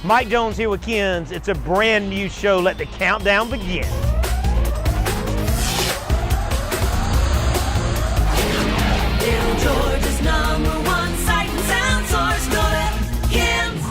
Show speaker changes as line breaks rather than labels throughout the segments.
Mike Jones here with Ken's. It's a brand new show. Let the countdown begin.
Georgia's #1 sight and sound source. Go to Ken's.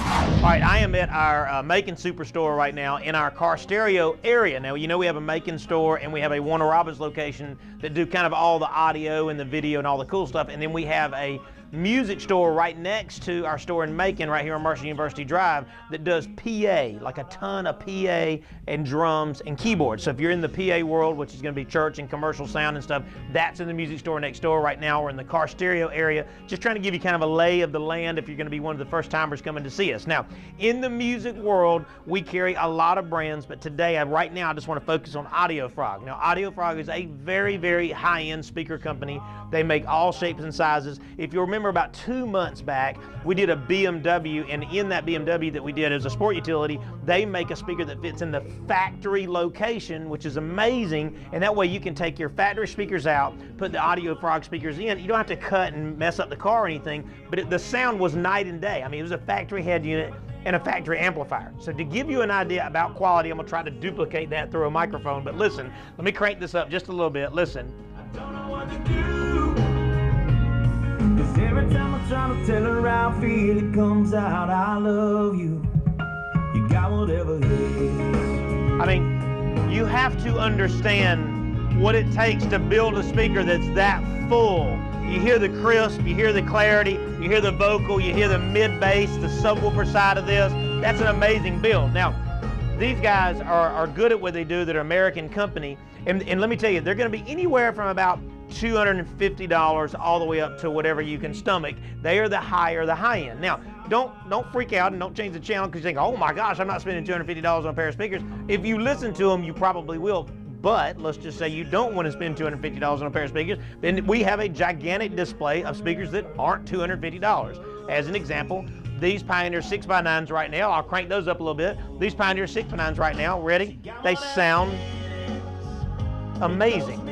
All right, I am at our Macon Superstore right now in our car stereo area. Now, you know we have a Macon store and we have a Warner Robins location that do kind of all the audio and the video and all the cool stuff. And then we have a music store right next to our store in Macon, right here on Marshall University Drive, that does PA, like a ton of PA and drums and keyboards. So if you're in the PA world, which is going to be church and commercial sound and stuff, that's in the music store next door. Right now we're in the car stereo area, just trying to give you kind of a lay of the land if you're going to be one of the first timers coming to see us. Now, in the music world, we carry a lot of brands, but today, right now, I just want to focus on AudioFrog. Now, AudioFrog is a very, very high-end speaker company. They make all shapes and sizes. If you remember about 2 months back, we did a BMW, and in that BMW that we did as a sport utility, they make a speaker that fits in the factory location, which is amazing, and that way you can take your factory speakers out, put the AudioFrog speakers in. You don't have to cut and mess up the car or anything, but the sound was night and day. I mean, it was a factory head unit and a factory amplifier. So to give you an idea about quality, I'm gonna try to duplicate that through a microphone, but listen, let me crank this up just a little bit. Listen.
I don't know what to do. 'Cause every time I try to tell her how I feel, it comes out, I love you. You got whatever it is.
I mean, you have to understand what it takes to build a speaker that's that full. You hear the crisp, you hear the clarity, you hear the vocal, you hear the mid-bass, the subwoofer side of this. That's an amazing build. Now, these guys are good at what they do. They're an American company. And let me tell you, they're going to be anywhere from about $250 all the way up to whatever you can stomach. They are the high end. Now, don't freak out and don't change the channel because you think, oh my gosh, I'm not spending $250 on a pair of speakers. If you listen to them, you probably will. But let's just say you don't want to spend $250 on a pair of speakers, then we have a gigantic display of speakers that aren't $250. As an example, these Pioneer 6x9s right now, I'll crank those up a little bit. These Pioneer 6x9s right now, ready? They sound amazing.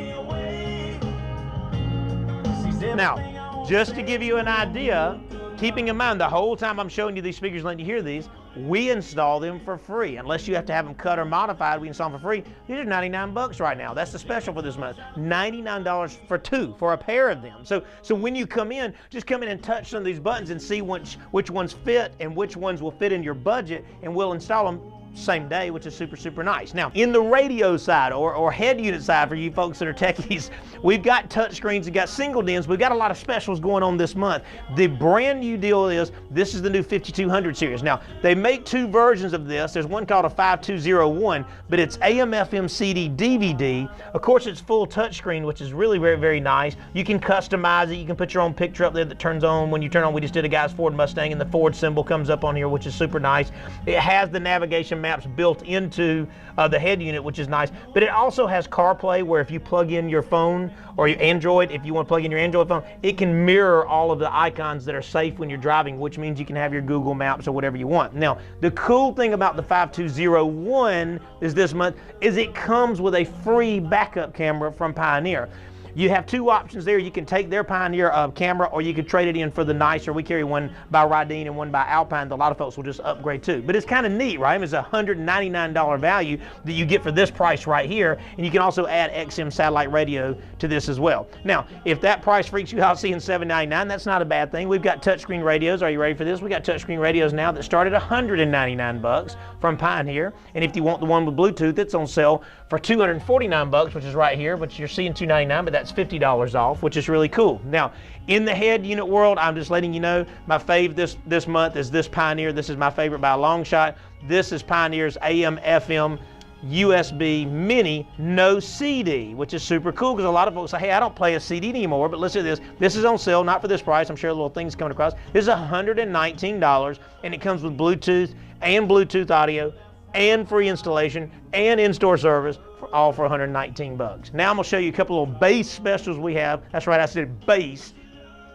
Now, just to give you an idea, keeping in mind the whole time I'm showing you these speakers, letting you hear these, we install them for free. Unless you have to have them cut or modified, we install them for free. These are 99 bucks right now. That's the special for this month. $99 for two, for a pair of them. So when you come in, just come in and touch some of these buttons and see which ones fit and which ones will fit in your budget, and we'll install them same day, which is super, super nice. Now, in the radio side or head unit side for you folks that are techies, we've got touch screens, we've got single DIMMs, we've got a lot of specials going on this month. The brand new deal is, this is the new 5200 series. Now, they make two versions of this. There's one called a 5201, but it's AM, FM, CD, DVD. Of course, it's full touchscreen, which is really very, very nice. You can customize it. You can put your own picture up there that turns on when you turn on. We just did a guy's Ford Mustang, and the Ford symbol comes up on here, which is super nice. It has the navigation maps built into the head unit, which is nice, but it also has CarPlay, where if you plug in your phone or your Android, if you want to plug in your Android phone, it can mirror all of the icons that are safe when you're driving, which means you can have your Google Maps or whatever you want. Now, the cool thing about the 5201 is this month is it comes with a free backup camera from Pioneer. You have two options there. You can take their Pioneer camera, or you could trade it in for the nicer. We carry one by Rydeen and one by Alpine. A lot of folks will just upgrade too. But it's kind of neat, right? It's a $199 value that you get for this price right here. And you can also add XM satellite radio to this as well. Now, if that price freaks you out seeing $799, that's not a bad thing. We've got touchscreen radios. Are you ready for this? We got touchscreen radios now that start at $199 from Pioneer. And if you want the one with Bluetooth, it's on sale for $249, which is right here, but you're seeing $299, but that's $50 off, which is really cool. Now, in the head unit world, I'm just letting you know, my fave this month is this Pioneer. This is my favorite by a long shot. This is Pioneer's AM, FM, USB Mini, no CD, which is super cool because a lot of folks say, hey, I don't play a CD anymore, but listen to this. This is on sale, not for this price. I'm sure a little thing's coming across. This is $119, and it comes with Bluetooth and Bluetooth audio and free installation and in-store service, all for $119. Now I'm gonna show you a couple of bass specials we have. That's right, I said bass.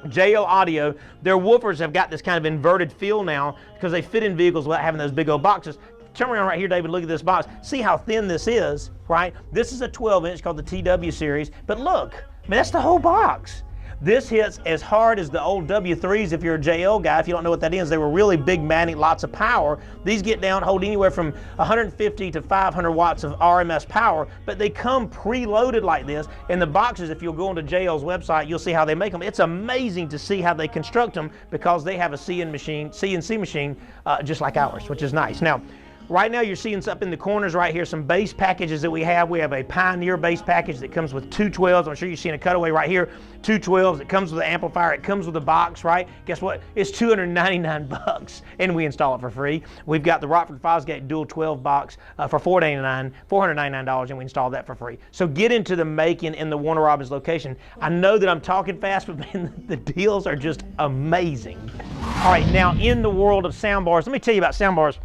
JL Audio, their woofers have got this kind of inverted feel now because they fit in vehicles without having those big old boxes. Turn around right here, David, look at this box. See how thin this is, right? This is a 12-inch called the TW series, but look, I mean, that's the whole box. This hits as hard as the old W3s if you're a JL guy. If you don't know what that is, they were really big magnet, lots of power. These get down, hold anywhere from 150 to 500 watts of RMS power, but they come preloaded like this. In the boxes, if you'll go onto JL's website, you'll see how they make them. It's amazing to see how they construct them because they have a CNC machine just like ours, which is nice. Now, right now you're seeing up in the corners right here some bass packages that we have. We have a Pioneer bass package that comes with 2 12s. I'm sure you're seeing a cutaway right here. 2 12s. It comes with an amplifier. It comes with a box, right? Guess what? It's $299 and we install it for free. We've got the Rockford Fosgate dual 12 box for $499 and we install that for free. So get into the making in the Warner Robins location. I know that I'm talking fast, but man, the deals are just amazing. All right, now in the world of soundbars, let me tell you about soundbars.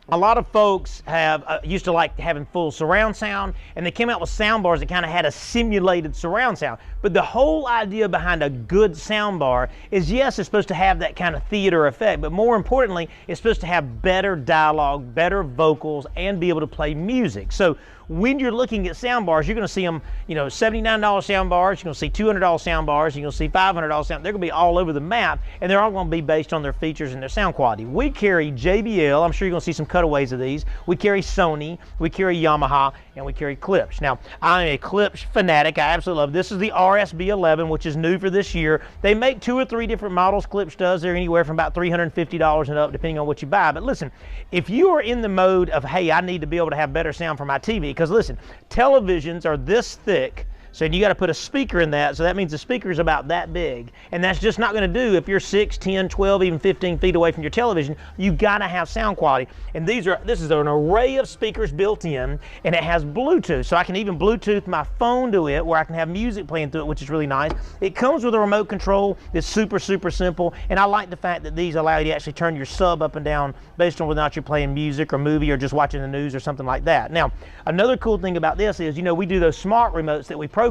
A lot of folks have used to like having full surround sound, and they came out with sound bars that kind of had a simulated surround sound. But the whole idea behind a good sound bar is, yes, it's supposed to have that kind of theater effect, but more importantly, it's supposed to have better dialogue, better vocals, and be able to play music. So when you're looking at sound bars, you're going to see them, you know, $79 sound bars, you're going to see $200 sound bars, you're going to see $500 sound. They're going to be all over the map, and they're all going to be based on their features and their sound quality. We carry JBL. I'm sure you're going to see some cutaways of these. We carry Sony, we carry Yamaha, and we carry Klipsch. Now, I'm a Klipsch fanatic. I absolutely love this. Is the RSB11, which is new for this year. They make 2 or 3 different models. Klipsch does. They're anywhere from about $350 and up, depending on what you buy. But listen, if you are in the mode of, hey, I need to be able to have better sound for my TV, because listen, televisions are this thick, so you got to put a speaker in that, so that means the speaker is about that big, and that's just not going to do if you're 6, 10, 12, even 15 feet away from your television. You've got to have sound quality, and this is an array of speakers built in, and it has Bluetooth, so I can even Bluetooth my phone to it where I can have music playing through it, which is really nice. It comes with a remote control. It's super, super simple, and I like the fact that these allow you to actually turn your sub up and down based on whether or not you're playing music or movie or just watching the news or something like that. Now, another cool thing about this is, you know, we do those smart remotes that we program.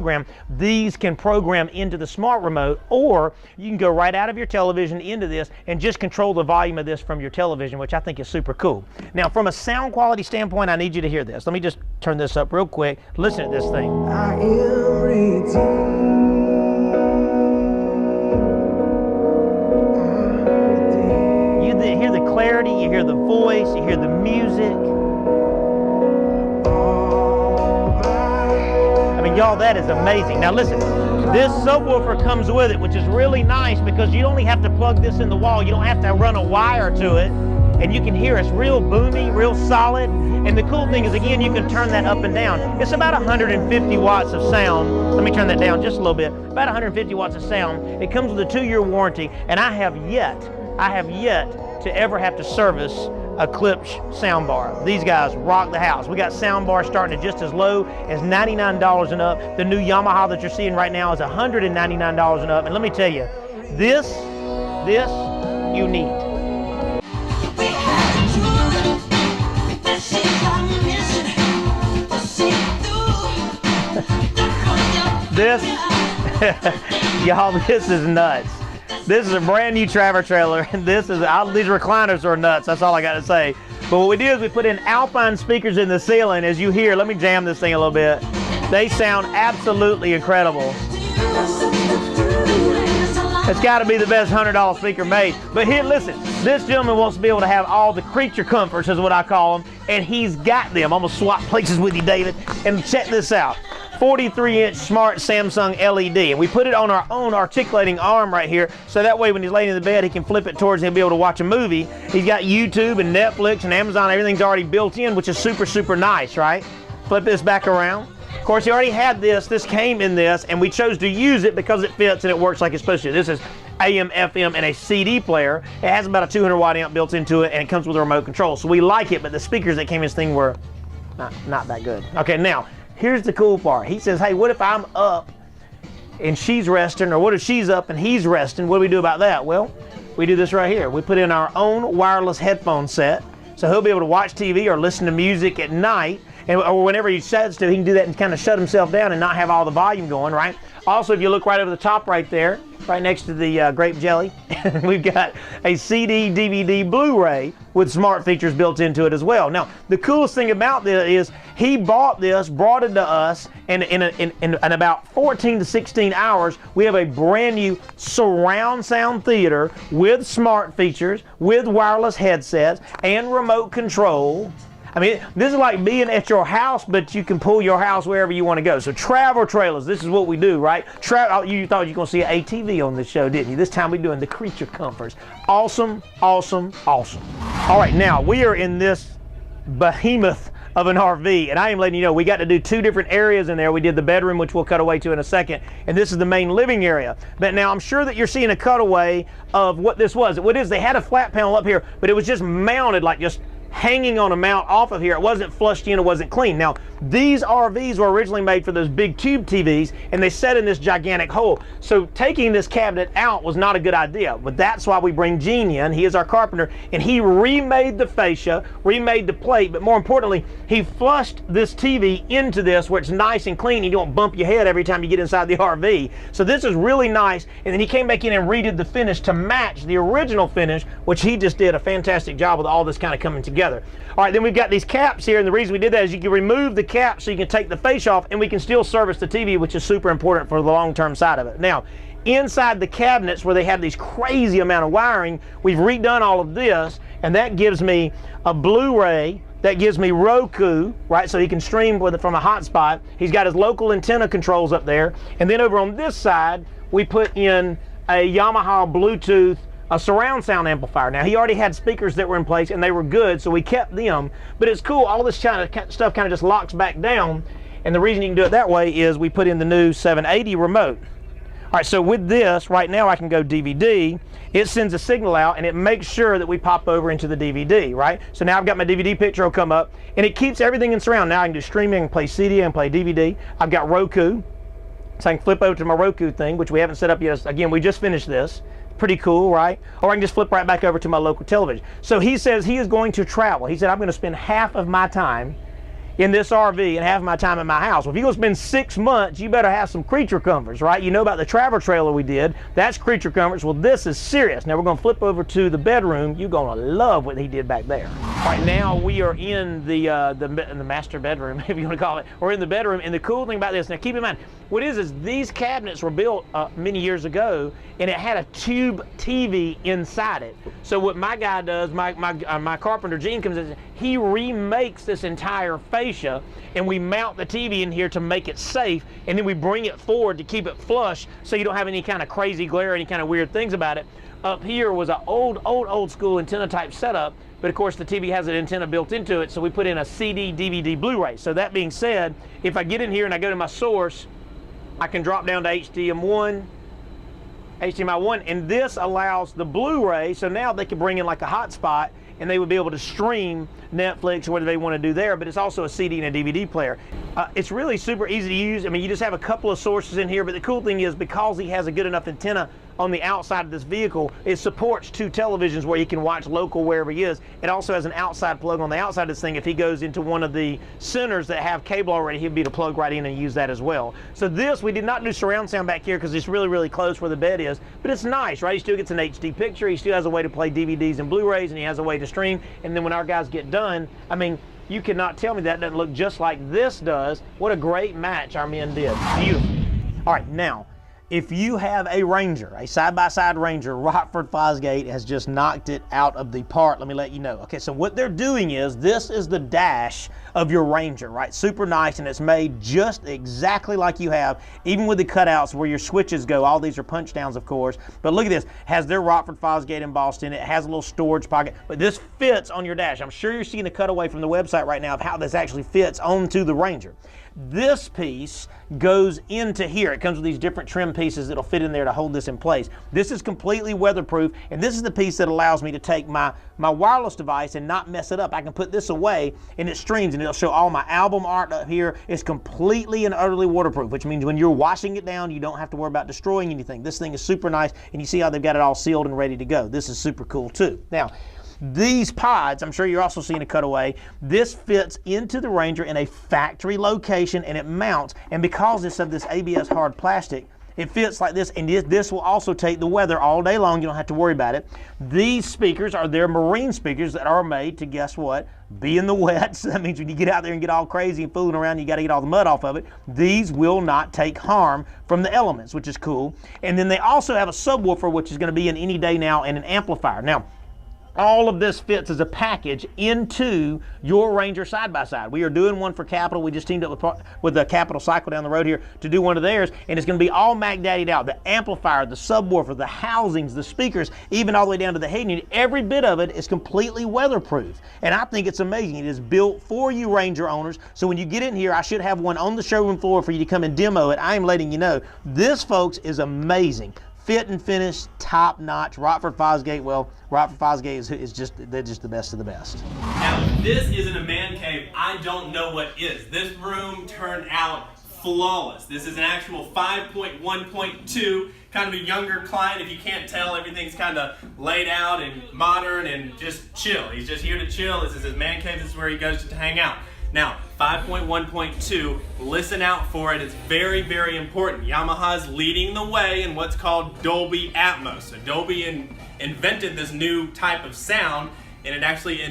These can program into the smart remote, or you can go right out of your television into this and just control the volume of this from your television, which I think is super cool. Now, from a sound quality standpoint, I need you to hear this. Let me just turn this up real quick. Listen to this thing.
I am redeemed.
You hear the clarity, you hear the voice, you hear the music. Y'all, that is amazing. Now listen, this subwoofer comes with it, which is really nice because you only have to plug this in the wall. You don't have to run a wire to it, and you can hear it's real boomy, real solid. And the cool thing is, again, you can turn that up and down. It's about 150 watts of sound. Let me turn that down just a little bit. About 150 watts of sound. It comes with a 2-year warranty, and I have yet to ever have to service a Klipsch soundbar. These guys rock the house. We got soundbars starting at just as low as $99 and up. The new Yamaha that you're seeing right now is $199 and up. And let me tell you, this you need. Y'all, this is nuts. This is a brand new Traver trailer, and these recliners are nuts. That's all I got to say. But what we do is we put in Alpine speakers in the ceiling. As you hear, let me jam this thing a little bit. They sound absolutely incredible. It's got to be the best $100 speaker made. But here, listen, this gentleman wants to be able to have all the creature comforts, is what I call them, and he's got them. I'm going to swap places with you, David, and check this out. 43-inch smart Samsung LED, and we put it on our own articulating arm right here, so that way when he's laying in the bed, he can flip it towards him and be able to watch a movie. He's got YouTube and Netflix and Amazon. Everything's already built in, which is super, super nice, right? Flip this back around. Of course, he already had this. This came in this, and we chose to use it because it fits and it works like it's supposed to. This is AM, FM, and a CD player. It has about a 200-watt amp built into it, and it comes with a remote control. So we like it, but the speakers that came in this thing were not that good. Okay, now, here's the cool part. He says, hey, what if I'm up and she's resting, or what if she's up and he's resting? What do we do about that? Well, we do this right here. We put in our own wireless headphone set, so he'll be able to watch TV or listen to music at night, or whenever he says to, he can do that and kind of shut himself down and not have all the volume going, right? Also, if you look right over the top right there, right next to the grape jelly. We've got a CD, DVD, Blu-ray with smart features built into it as well. Now, the coolest thing about this is he bought this, brought it to us, and in about 14 to 16 hours, we have a brand new surround sound theater with smart features, with wireless headsets, and remote control. I mean, this is like being at your house, but you can pull your house wherever you want to go. So travel trailers, this is what we do, right? You thought you were going to see an ATV on this show, didn't you? This time we're doing the creature comforts. Awesome, awesome, awesome. All right, now we are in this behemoth of an RV, and I am letting you know we got to do 2 different areas in there. We did the bedroom, which we'll cut away to in a second, and this is the main living area. But now I'm sure that you're seeing a cutaway of what this was. What it is, they had a flat panel up here, but it was just mounted like just hanging on a mount off of here. It wasn't flushed in, it wasn't clean. Now, these RVs were originally made for those big tube TVs, and they set in this gigantic hole. So taking this cabinet out was not a good idea, but that's why we bring Gene in. He is our carpenter, and he remade the fascia, remade the plate, but more importantly, he flushed this TV into this where it's nice and clean. You don't bump your head every time you get inside the RV. So this is really nice, and then he came back in and redid the finish to match the original finish, which he just did a fantastic job with all this kind of coming together. All right, then we've got these caps here, and the reason we did that is you can remove the cap so you can take the face off, and we can still service the TV, which is super important for the long-term side of it. Now, inside the cabinets where they have these crazy amount of wiring, we've redone all of this, and that gives me a Blu-ray, that gives me Roku, right, so he can stream with it from a hotspot. He's got his local antenna controls up there, and then over on this side, we put in a Yamaha Bluetooth, a surround sound amplifier. Now, he already had speakers that were in place, and they were good, so we kept them. But it's cool, all this kind of stuff kind of just locks back down, and the reason you can do it that way is we put in the new 780 remote. All right, so with this, right now I can go DVD, it sends a signal out, and it makes sure that we pop over into the DVD, right? So now I've got my DVD picture will come up, and it keeps everything in surround. Now I can do streaming, and play CD, and play DVD. I've got Roku, so I can flip over to my Roku thing, which we haven't set up yet. Again, we just finished this. Pretty cool, right? Or I can just flip right back over to my local television. So he says he is going to travel. He said, I'm going to spend half of my time in this RV and half my time in my house. Well, if you're going to spend 6 months, you better have some creature comforts, right? You know about the travel trailer we did. That's creature comforts. Well, this is serious. Now we're going to flip over to the bedroom. You're going to love what he did back there. All right, now we are in the master bedroom, if you want to call it. We're in the bedroom, and the cool thing about this, now keep in mind, what it is these cabinets were built many years ago, and it had a tube TV inside it. So what my guy does, my carpenter Gene comes in, he remakes this entire fascia, and we mount the TV in here to make it safe, and then we bring it forward to keep it flush so you don't have any kind of crazy glare, any kind of weird things about it. Up here was an old school antenna type setup, but of course the TV has an antenna built into it, so we put in a CD, DVD, Blu-ray. So that being said, if I get in here and I go to my source, I can drop down to HDMI 1, and this allows the Blu-ray, so now they can bring in like a hotspot, and they would be able to stream Netflix or whatever they want to do there, but it's also a CD and a DVD player. It's really super easy to use. I mean, you just have a couple of sources in here, but the cool thing is because he has a good enough antenna on the outside of this vehicle, it supports 2 televisions where he can watch local wherever he is. It also has an outside plug on the outside of this thing. If he goes into one of the centers that have cable already, he'll be able to plug right in and use that as well. So this, we did not do surround sound back here because it's really, really close where the bed is, but it's nice, right? He still gets an HD picture. He still has a way to play DVDs and Blu-rays, and he has a way to stream. And then when our guys get done, I mean, you cannot tell me that doesn't look just like this does. What a great match our men did. Beautiful. All right, now, if you have a Ranger, a side-by-side Ranger, Rockford Fosgate has just knocked it out of the park. Let me let you know. Okay, so what they're doing is, this is the dash of your Ranger, right? Super nice, and it's made just exactly like you have, even with the cutouts where your switches go. All these are punch downs, of course. But look at this. It has their Rockford Fosgate embossed in it. It has a little storage pocket, but this fits on your dash. I'm sure you're seeing a cutaway from the website right now of how this actually fits onto the Ranger. This piece goes into here. It comes with these different trim pieces that'll fit in there to hold this in place. This is completely weatherproof, and this is the piece that allows me to take my wireless device and not mess it up. I can put this away, and it streams, and it'll show all my album art up here. It's completely and utterly waterproof, which means when you're washing it down, you don't have to worry about destroying anything. This thing is super nice, and you see how they've got it all sealed and ready to go. This is super cool too. Now, these pods, I'm sure you're also seeing a cutaway, this fits into the Ranger in a factory location, and it mounts, and because it's of this ABS hard plastic, It fits like this, and this will also take the weather all day long. You don't have to worry about it. These speakers are their marine speakers that are made to, guess what, be in the wet. So that means when you get out there and get all crazy and fooling around, you got to get all the mud off of it. These will not take harm from the elements, which is cool. And then they also have a subwoofer, which is going to be in any day now, and an amplifier. Now, all of this fits as a package into your Ranger side-by-side. We are doing one for Capital. We just teamed up with the Capital Cycle down the road here to do one of theirs, and it's going to be all Mac Daddied out. The amplifier, the subwoofer, the housings, the speakers, even all the way down to the head unit. Every bit of it is completely weatherproof, and I think it's amazing. It is built for you Ranger owners, so when you get in here, I should have one on the showroom floor for you to come and demo it. I am letting you know. This, folks, is amazing. Fit and finish, top notch. Rockford Fosgate, well, Rockford Fosgate is just, they're just the best of the best.
Now, if this isn't a man cave, I don't know what is. This room turned out flawless. This is an actual 5.1.2, kind of a younger client. If you can't tell, everything's kind of laid out and modern and just chill. He's just here to chill. This is his man cave. This is where he goes to hang out. Now, 5.1.2, listen out for it. It's very, very important. Yamaha's leading the way in what's called Dolby Atmos. So Dolby invented this new type of sound, and it actually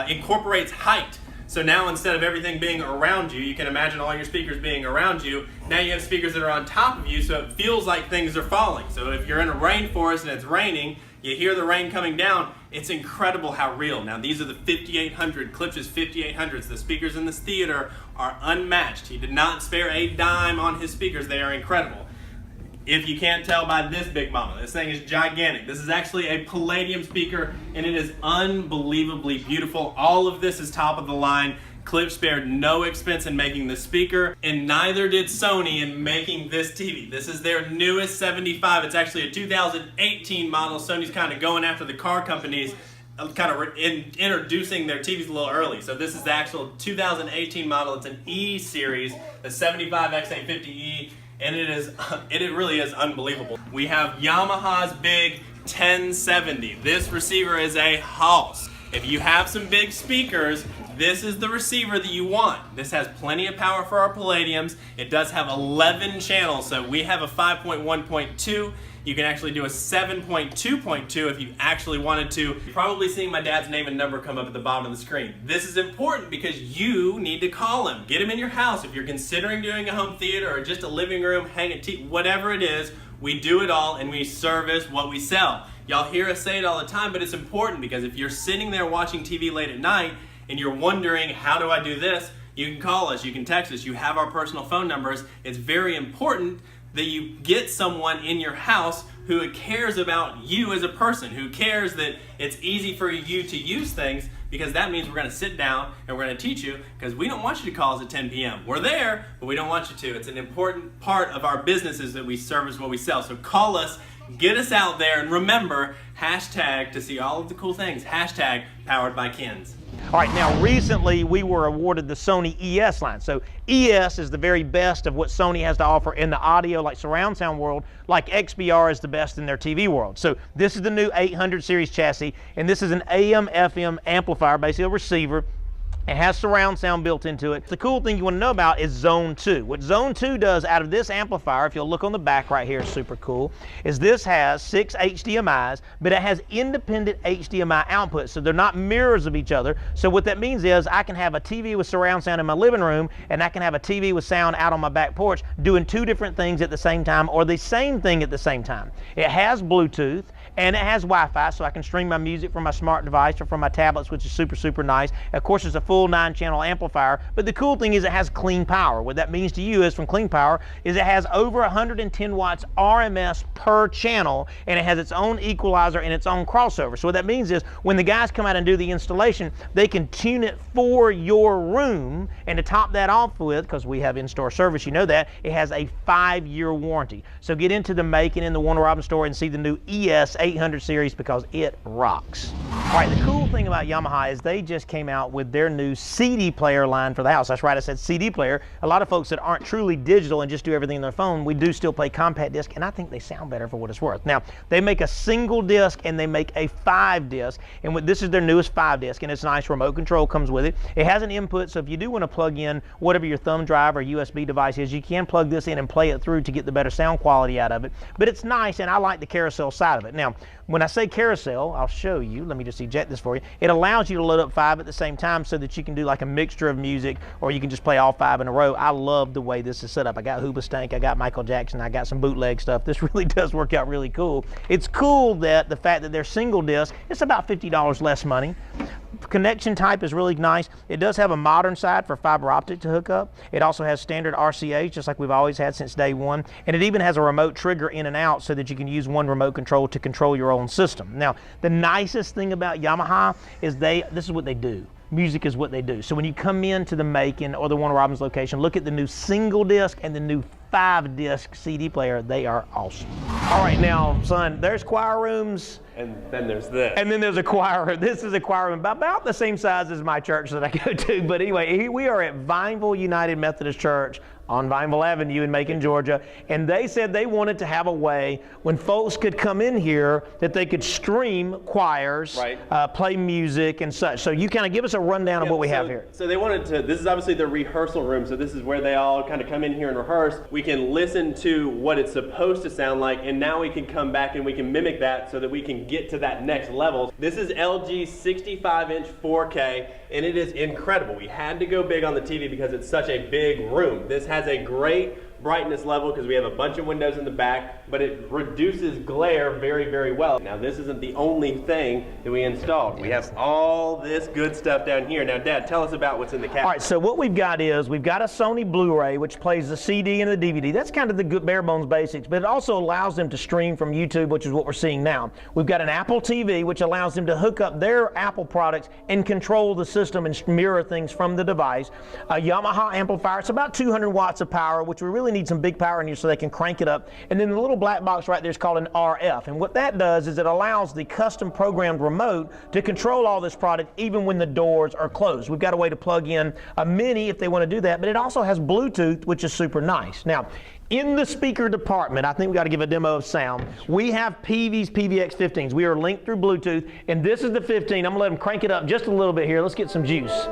incorporates height. So now instead of everything being around you, you can imagine all your speakers being around you. Now you have speakers that are on top of you, so it feels like things are falling. So if you're in a rainforest and it's raining, you hear the rain coming down. It's incredible how real. Now these are the 5800, Klipsch's 5800s. The speakers in this theater are unmatched. He did not spare a dime on his speakers. They are incredible. If you can't tell by this big mama, this thing is gigantic. This is actually a Palladium speaker, and it is unbelievably beautiful. All of this is top of the line. Klipsch spared no expense in making this speaker, and neither did Sony in making this TV. This is their newest 75. It's actually a 2018 model. Sony's kind of going after the car companies, kind of introducing their TVs a little early. So this is the actual 2018 model. It's an E series, the 75X850E, and it really is unbelievable. We have Yamaha's big 1070. This receiver is a house. If you have some big speakers, this is the receiver that you want. This has plenty of power for our Palladiums. It does have 11 channels, so we have a 5.1.2. You can actually do a 7.2.2 if you actually wanted to. You're probably seeing my dad's name and number come up at the bottom of the screen. This is important because you need to call him. Get him in your house. If you're considering doing a home theater or just a living room, hang a TV, whatever it is, we do it all and we service what we sell. Y'all hear us say it all the time, but it's important because if you're sitting there watching TV late at night and you're wondering, how do I do this? You can call us, you can text us, you have our personal phone numbers. It's very important that you get someone in your house who cares about you as a person, who cares that it's easy for you to use things, because that means we're gonna sit down and we're gonna teach you, because we don't want you to call us at 10 p.m. We're there, but we don't want you to. It's an important part of our business is that we service what we sell. So call us, get us out there, and remember, hashtag to see all of the cool things, hashtag powered by Kens.
All right, now recently we were awarded the Sony ES line. So ES is the very best of what Sony has to offer in the audio, like surround sound world, like XBR is the best in their TV world. So this is the new 800 series chassis, and this is an AM/FM amplifier, basically a receiver. It has surround sound built into it. The cool thing you want to know about is Zone 2. What Zone 2 does out of this amplifier, if you'll look on the back right here, super cool, is this has 6 HDMIs, but it has independent HDMI outputs, so they're not mirrors of each other. So what that means is I can have a TV with surround sound in my living room, and I can have a TV with sound out on my back porch doing two different things at the same time, or the same thing at the same time. It has Bluetooth, and it has Wi-Fi, so I can stream my music from my smart device or from my tablets, which is super, super nice. Of course, it's a full 9-channel amplifier, but the cool thing is it has clean power. What that means to you is from clean power is it has over 110 watts RMS per channel, and it has its own equalizer and its own crossover. So what that means is when the guys come out and do the installation, they can tune it for your room, and to top that off with, because we have in-store service, you know that, it has a 5-year warranty. So get into the Macon in the Warner Robins store and see the new ES 800 series because it rocks. All right, the cool thing about Yamaha is they just came out with their new CD player line for the house. That's right, I said CD player. A lot of folks that aren't truly digital and just do everything on their phone, we do still play compact disc, and I think they sound better for what it's worth. Now, they make a single disc and they make a 5 disc, and this is their newest 5 disc, and it's nice. Remote control comes with it. It has an input, so if you do want to plug in whatever your thumb drive or USB device is, you can plug this in and play it through to get the better sound quality out of it. But it's nice, and I like the carousel side of it. Now, when I say carousel, I'll show you. Let me just eject this for you. It allows you to load up 5 at the same time so that you can do like a mixture of music, or you can just play all 5 in a row. I love the way this is set up. I got Hoobastank, I got Michael Jackson, I got some bootleg stuff. This really does work out really cool. It's cool that the fact that they're single disc, it's about $50 less money. Connection type is really nice. It does have a modern side for fiber optic to hook up. It also has standard RCAs, just like we've always had since day one. And it even has a remote trigger in and out so that you can use one remote control to control your own system. Now, the nicest thing about Yamaha is this is what they do. Music is what they do. So when you come into the Macon or the Warner Robins location, look at the new single disc and the new 5 disc CD player. They are awesome. All right, now, son, there's choir rooms.
And then there's this.
And then there's a choir room. This is a choir room about the same size as my church that I go to. But anyway, we are at Vineville United Methodist Church on Vineville Avenue in Macon, Georgia. And they said they wanted to have a way when folks could come in here that they could stream choirs,
right.
Play music and such. So you kind of give us a rundown of what we have here.
So they wanted to, this is obviously the rehearsal room. So this is where they all kind of come in here and rehearse. We can listen to what it's supposed to sound like, and now we can come back and we can mimic that so that we can get to that next level. This is LG 65-inch 4K, and it is incredible. We had to go big on the TV because it's such a big room. This has a great brightness level because we have a bunch of windows in the back, but it reduces glare very, very well. Now, this isn't the only thing that we installed. We have all this good stuff down here. Now, Dad, tell us about what's in the cabinet.
All right, so what we've got is we've got a Sony Blu-ray, which plays the CD and the DVD. That's kind of the good bare bones basics, but it also allows them to stream from YouTube, which is what we're seeing now. We've got an Apple TV, which allows them to hook up their Apple products and control the system and mirror things from the device. A Yamaha amplifier, it's about 200 watts of power, which we really need some big power in here so they can crank it up. And then the little black box right there is called an RF. And what that does is it allows the custom programmed remote to control all this product even when the doors are closed. We've got a way to plug in a mini if they want to do that, but it also has Bluetooth, which is super nice. Now, in the speaker department, I think we got to give a demo of sound. We have Peavy's PVX-15s. We are linked through Bluetooth, and this is the 15. I'm going to let them crank it up just a little bit here. Let's get some juice.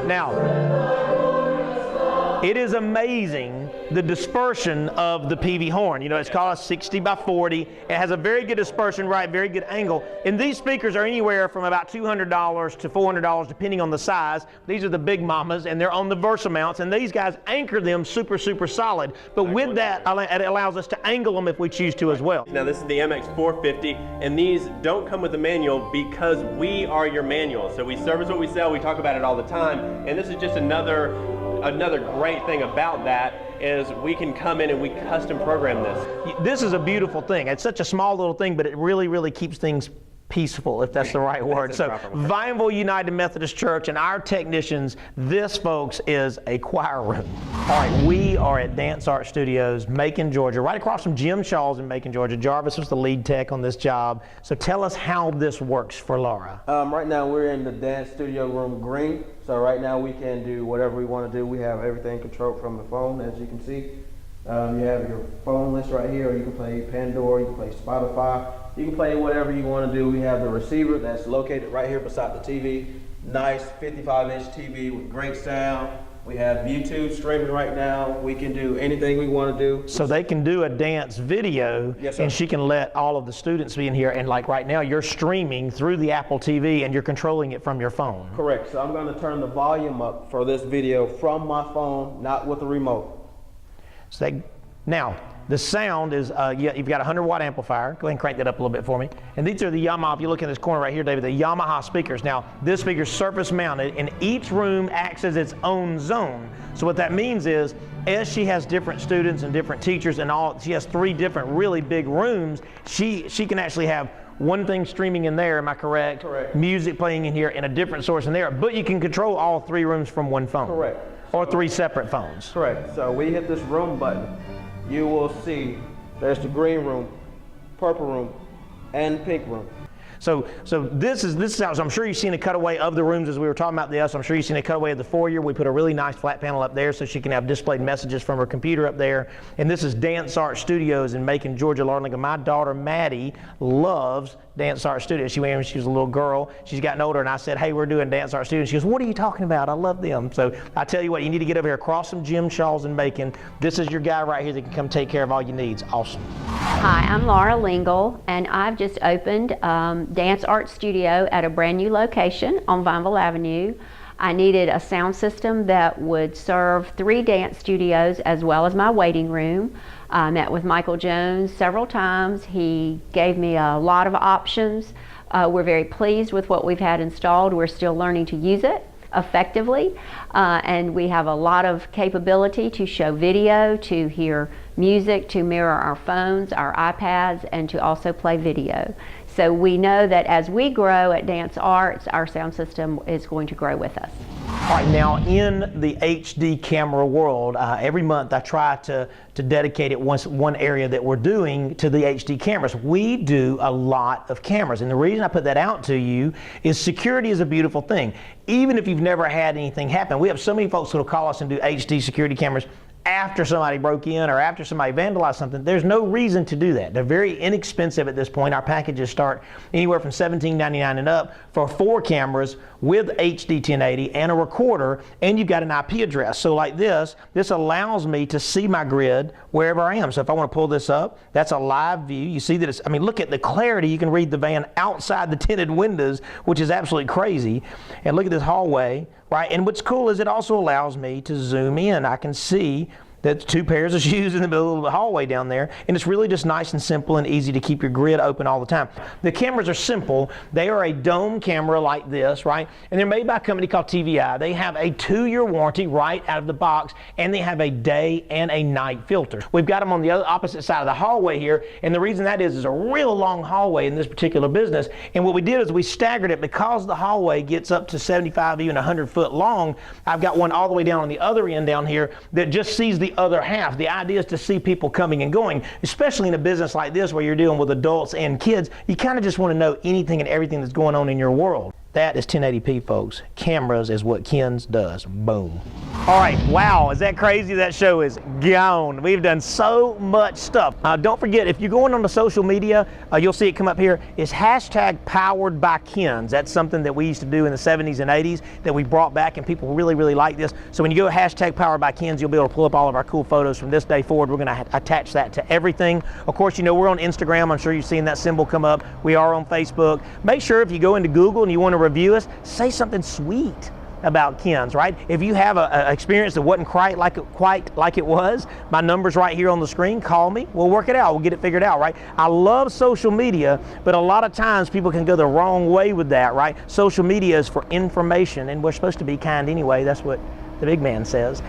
Now, it is amazing the dispersion of the PV horn. You know, it's called a 60 by 40. It has a very good dispersion, right, very good angle. And these speakers are anywhere from about $200 to $400 depending on the size. These are the big mamas, and they're on the Versa mounts, and these guys anchor them super, super solid. But with that, it allows us to angle them if we choose to as well.
Now, this is the MX450, and these don't come with a manual because we are your manual. So we service what we sell, we talk about it all the time, and this is just another great thing about that is we can come in and we custom program this.
This is a beautiful thing. It's such a small little thing, but it really, really keeps things peaceful, if that's the right word. So Vineville United Methodist Church and our technicians, this, folks, is a choir room. All right, we are at Dance Art Studios, Macon, Georgia, right across from Jim Shaw's in Macon, Georgia. Jarvis was the lead tech on this job. So tell us how this works for Laura.
Right now we're in the dance studio room green. So right now we can do whatever we want to do. We have everything controlled from the phone, as you can see. You have your phone list right here, or you can play Pandora, you can play Spotify. You can play whatever you want to do. We have the receiver that's located right here beside the TV. Nice 55-inch TV with great sound. We have YouTube streaming right now. We can do anything we want to do.
So they can do a dance video,
yes, sir.
And she can let all of the students be in here. And like right now, you're streaming through the Apple TV and you're controlling it from your phone.
Correct. So I'm going to turn the volume up for this video from my phone, not with the remote.
So now, the sound is, you've got a 100-watt amplifier. Go ahead and crank that up a little bit for me. And these are the Yamaha, if you look in this corner right here, David, the Yamaha speakers. Now, this speaker's surface mounted, and each room acts as its own zone. So what that means is, as she has different students and different teachers and all, she has 3 different really big rooms, she can actually have one thing streaming in there, am I correct?
Correct.
Music playing in here and a different source in there, but you can control all 3 rooms from one phone.
Correct.
Or 3 separate phones.
Correct. So we hit this room button, you will see there's the green room, purple room, and pink room.
So this is how, so I'm sure you've seen a cutaway of the rooms as we were talking about this. I'm sure you've seen a cutaway of the foyer. We put a really nice flat panel up there so she can have displayed messages from her computer up there. And this is Dance Art Studios in Macon, Georgia, Larlinga. My daughter Maddie loves Dance Art Studios. She went when she was a little girl. She's gotten older, and I said, hey, we're doing Dance Art Studios. She goes, what are you talking about? I love them. So I tell you what, you need to get over here across from Jim Shaw's in Macon. This is your guy right here that can come take care of all your needs. Awesome.
Hi, I'm Laura Lingle, and I've just opened Dance Art Studio at a brand new location on Vineville Avenue. I needed a sound system that would serve 3 dance studios as well as my waiting room. I met with Michael Jones several times. He gave me a lot of options. We're very pleased with what we've had installed. We're still learning to use it effectively, and we have a lot of capability to show video, to hear music, to mirror our phones, our iPads, and to also play video. So we know that as we grow at Dance Arts, our sound system is going to grow with us.
All right, now in the HD camera world, every month I try to dedicate it one area that we're doing to the HD cameras. We do a lot of cameras, and the reason I put that out to you is security is a beautiful thing. Even if you've never had anything happen, we have so many folks who will call us and do HD security cameras after somebody broke in or after somebody vandalized something. There's no reason to do that. They're very inexpensive at this point. Our packages start anywhere from $17.99 and up for 4 cameras with HD 1080 and a recorder, and you've got an IP address. So like this allows me to see my grid wherever I am. So if I want to pull this up, that's a live view. You see that it's, I mean, look at the clarity. You can read the van outside the tinted windows, which is absolutely crazy. And look at this hallway, right? And what's cool is it also allows me to zoom in. I can see that's 2 pairs of shoes in the middle of the hallway down there, and it's really just nice and simple and easy to keep your grid open all the time. The cameras are simple. They are a dome camera like this, right? And they're made by a company called TVI. They have a 2-year warranty right out of the box, and they have a day and a night filter. We've got them on the other opposite side of the hallway here, and the reason that is a real long hallway in this particular business. And what we did is we staggered it because the hallway gets up to 75, even 100 foot long. I've got one all the way down on the other end down here that just sees the other half. The idea is to see people coming and going, especially in a business like this where you're dealing with adults and kids. You kind of just want to know anything and everything that's going on in your world. That is 1080p, folks. Cameras is what Ken's does. Boom. All right, wow, is that crazy? That show is gone. We've done so much stuff. Don't forget, if you're going on the social media, you'll see it come up here. It's hashtag powered by Ken's. That's something that we used to do in the 70s and 80s that we brought back, and people really, really like this. So when you go hashtag powered by Ken's, you'll be able to pull up all of our cool photos from this day forward. We're gonna attach that to everything. Of course, you know, we're on Instagram. I'm sure you've seen that symbol come up. We are on Facebook. Make sure if you go into Google and you want to review us, say something sweet about Ken's, right? If you have an experience that wasn't quite like it was, my number's right here on the screen. Call me. We'll work it out. We'll get it figured out, right? I love social media, but a lot of times people can go the wrong way with that, right? Social media is for information, and we're supposed to be kind anyway. That's what the big man says.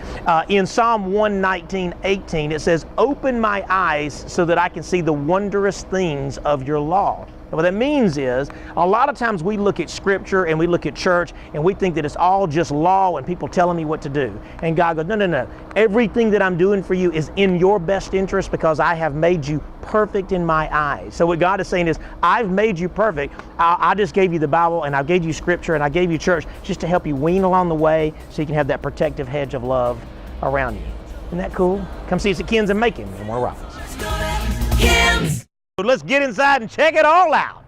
In Psalm 119:18, it says, "Open my eyes so that I can see the wondrous things of your law." And what that means is, a lot of times we look at Scripture and we look at church and we think that it's all just law and people telling me what to do. And God goes, no, no, no. Everything that I'm doing for you is in your best interest because I have made you perfect in my eyes. So what God is saying is, I've made you perfect. I just gave you the Bible, and I gave you Scripture, and I gave you church just to help you wean along the way so you can have that protective hedge of love around you. Isn't that cool? Come see us at Ken's in Macon in Warner Robins.
Let's go to Ken's.
Let's get inside and check it all out.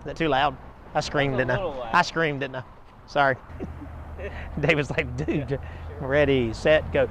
Is that too loud? I screamed, didn't I? I screamed, didn't I? Sorry. David's like, dude, ready, set, go.